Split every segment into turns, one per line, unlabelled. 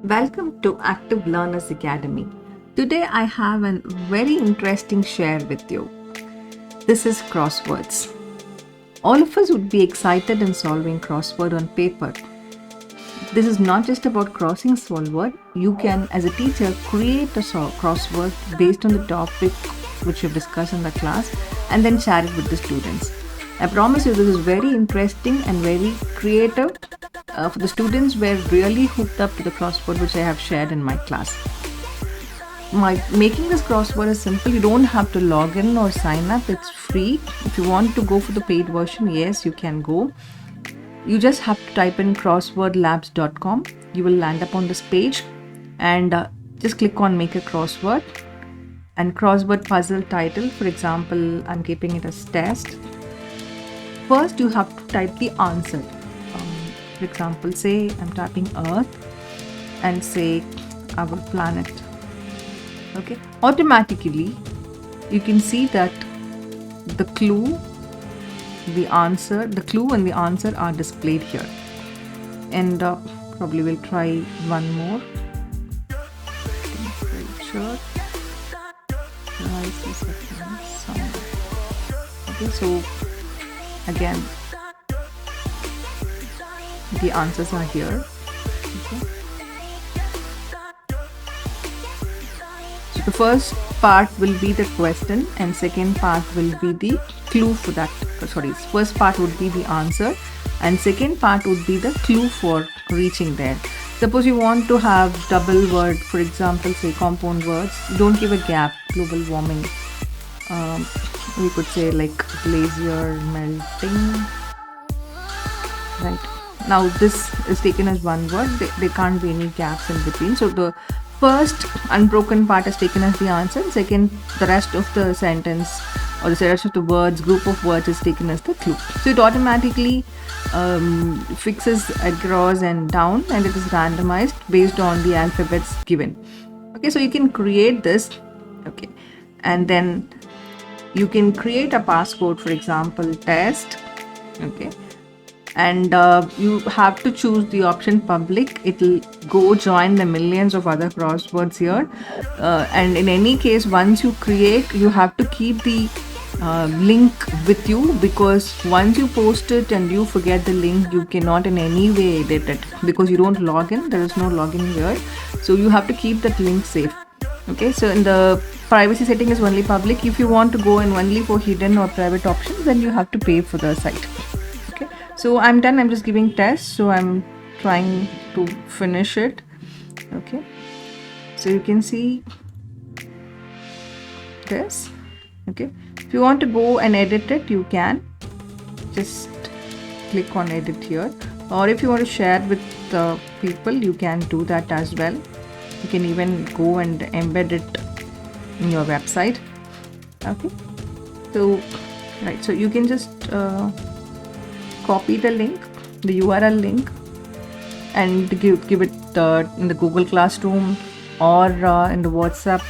Welcome to Active Learnerz Academy. Today I have a very interesting share with you. This is crosswords. All of us would be excited in solving crossword on paper. This is not just about crossing solved. You can, as a teacher, create a crossword based on the topic which you've discussed in the class and then share it with the students. I promise you this is very interesting and very creative. For the students were really hooked up to the crossword which I have shared in my class. Making this crossword is simple. You don't have to log in or sign up. It's free. If you want to go for the paid version, yes, you can go. You just have to type in crosswordlabs.com. You will land up on this page and just click on make a crossword and crossword puzzle title. For example, I'm keeping it as test. First, you have to type the answer. For example, say I'm typing Earth and say our planet. Okay, automatically you can see that the clue and the answer are displayed here. And probably we'll try one more. Sure. Okay, so again the answers are here. Okay. So the first part will be the question and second part will be the clue for that. First part would be the answer and second part would be the clue for reaching there. Suppose you want to have double word, for example, say compound words. Don't give a gap. Global warming. We could say like glacier melting. Right. Now this is taken as one word. There can't be any gaps in between. So the first unbroken part is taken as the answer. Second, the rest of the sentence or the rest of the words, group of words is taken as the clue. So it automatically fixes across and down and it is randomized based on the alphabets given. Okay, so you can create this. Okay, and then you can create a passcode, for example, test. Okay. And you have to choose the option public. It will go join the millions of other crosswords here. And in any case, once you create, you have to keep the link with you, because once you post it and you forget the link, you cannot in any way edit it because you don't log in. There is no login here. So you have to keep that link safe. Okay, so in the privacy setting is only public. If you want to go in only for hidden or private options, then you have to pay for the site. So I'm done. I'm just giving tests. So I'm trying to finish it. Okay. So you can see this. Okay. If you want to go and edit it, you can just click on edit here. Or if you want to share with people, you can do that as well. You can even go and embed it in your website. Okay. So, right. So you can just copy the link, the URL link, and give it in the Google Classroom or in the WhatsApp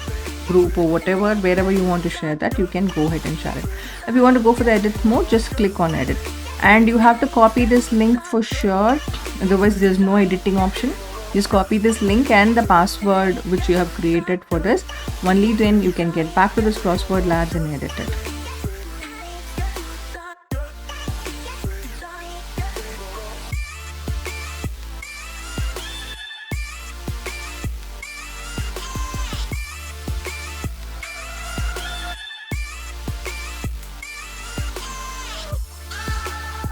group or whatever, wherever you want to share that, you can go ahead and share it. If you want to go for the edit mode, just click on edit. And you have to copy this link for sure, otherwise there's no editing option. Just copy this link and the password which you have created for this. Only then you can get back to this crossword labs and edit it.